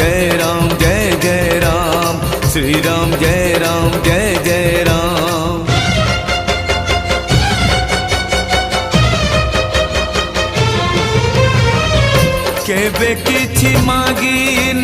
जय राम जय जय राम, श्री राम जय जय राम। केबे किछि मागी न